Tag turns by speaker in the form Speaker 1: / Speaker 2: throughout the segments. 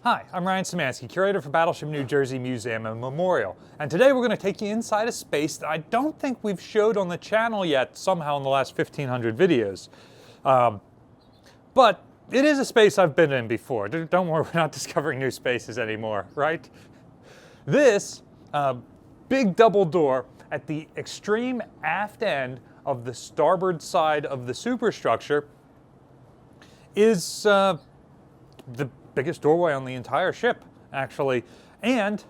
Speaker 1: Hi, I'm Ryan Szymanski, curator for Battleship New Jersey Museum and Memorial, and today we're going to take you inside a space that I don't think we've showed on the channel yet somehow in the last 1,500 videos. But it is a space I've been in before. Don't worry, we're not discovering new spaces anymore, right? This big double door at the extreme aft end of the starboard side of the superstructure is the biggest doorway on the entire ship, actually, and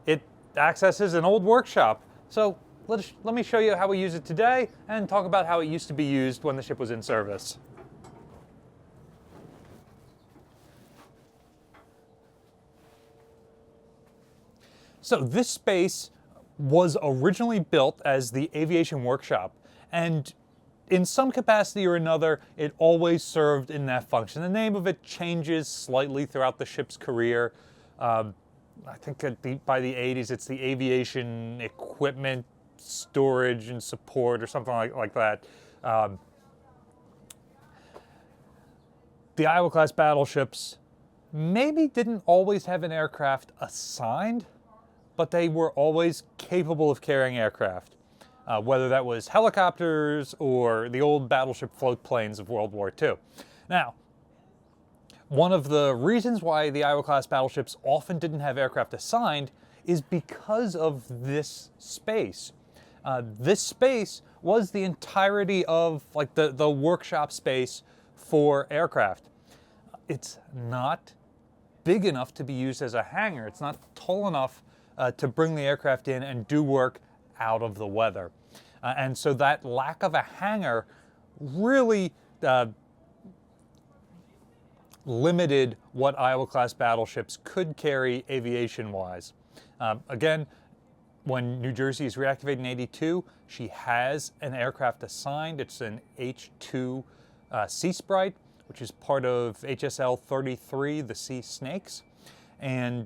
Speaker 1: it accesses an old workshop. So let me show you how we use it today and talk about how it used to be used when the ship was in service. So this space was originally built as the aviation workshop, and in some capacity or another, it always served in that function. The name of it changes slightly throughout the ship's career. I think by the 80s, it's the Aviation Equipment Storage and Support or something like that. The Iowa-class battleships maybe didn't always have an aircraft assigned, but they were always capable of carrying aircraft. Whether that was helicopters or the old battleship float planes of World War II. Now, one of the reasons why the Iowa-class battleships often didn't have aircraft assigned is because of this space. This space was the entirety of the workshop space for aircraft. It's not big enough to be used as a hangar. It's not tall enough to bring the aircraft in and do work out of the weather. And so that lack of a hangar really limited what Iowa-class battleships could carry aviation-wise. Again, when New Jersey is reactivated in '82, she has an aircraft assigned. It's an H-2 Sea Sprite, which is part of HSL 33, the Sea Snakes. And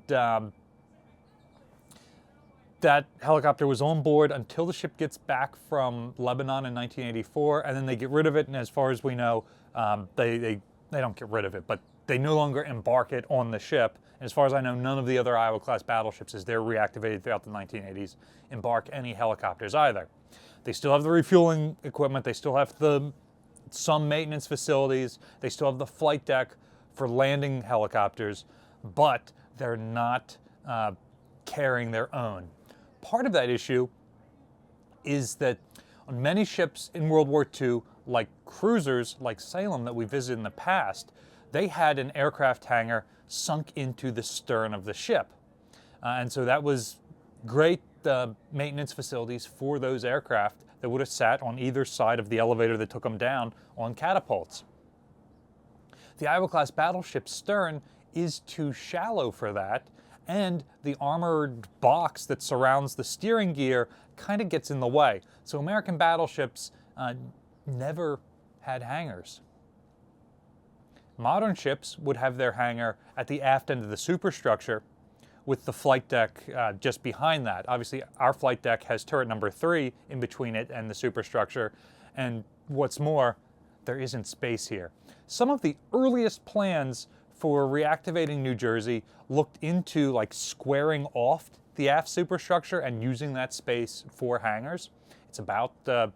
Speaker 1: that helicopter was on board until the ship gets back from Lebanon in 1984, and then they get rid of it, and as far as we know, they don't get rid of it, but they no longer embark it on the ship. And as far as I know, none of the other Iowa-class battleships, as they're reactivated throughout the 1980s, embark any helicopters either. They still have the refueling equipment, they still have some maintenance facilities, they still have the flight deck for landing helicopters, but they're not carrying their own. Part of that issue is that on many ships in World War II, like cruisers like Salem that we visited in the past, they had an aircraft hangar sunk into the stern of the ship. And so that was great maintenance facilities for those aircraft that would have sat on either side of the elevator that took them down on catapults. The Iowa-class battleship's stern is too shallow for that, and the armored box that surrounds the steering gear kind of gets in the way. So American battleships never had hangars. Modern ships would have their hangar at the aft end of the superstructure with the flight deck just behind that. Obviously, our flight deck has turret number 3 in between it and the superstructure, and what's more, there isn't space here. Some of the earliest plans for reactivating New Jersey looked into squaring off the aft superstructure and using that space for hangars. It's about 2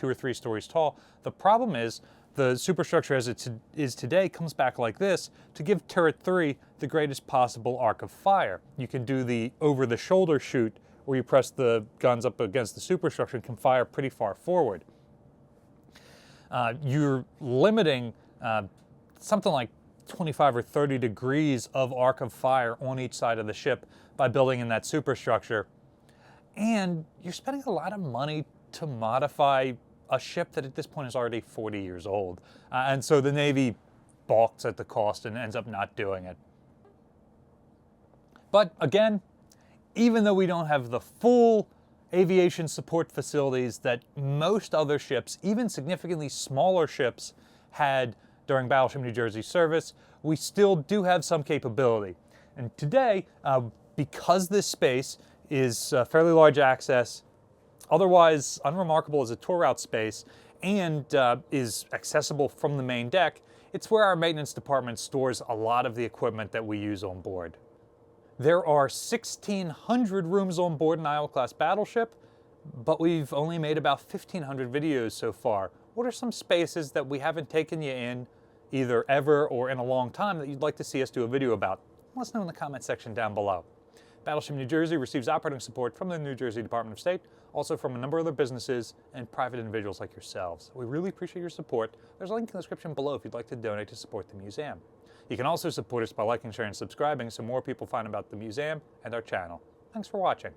Speaker 1: or 3 stories tall. The problem is the superstructure as it is today comes back like this to give turret 3 the greatest possible arc of fire. You can do the over-the-shoulder shoot where you press the guns up against the superstructure and can fire pretty far forward. You're limiting something like 25 or 30 degrees of arc of fire on each side of the ship by building in that superstructure. And you're spending a lot of money to modify a ship that at this point is already 40 years old. And so the Navy balks at the cost and ends up not doing it. But again, even though we don't have the full aviation support facilities that most other ships, even significantly smaller ships, had during Battleship New Jersey service, we still do have some capability. And today, because this space is fairly large access, otherwise unremarkable as a tour route space, and is accessible from the main deck, it's where our maintenance department stores a lot of the equipment that we use on board. There are 1,600 rooms on board an Iowa-class battleship, but we've only made about 1,500 videos so far. What are some spaces that we haven't taken you in, either ever or in a long time, that you'd like to see us do a video about? Let us know in the comment section down below. Battleship New Jersey receives operating support from the New Jersey Department of State, also from a number of other businesses and private individuals like yourselves. We really appreciate your support. There's a link in the description below if you'd like to donate to support the museum. You can also support us by liking, sharing, and subscribing so more people find about the museum and our channel. Thanks for watching.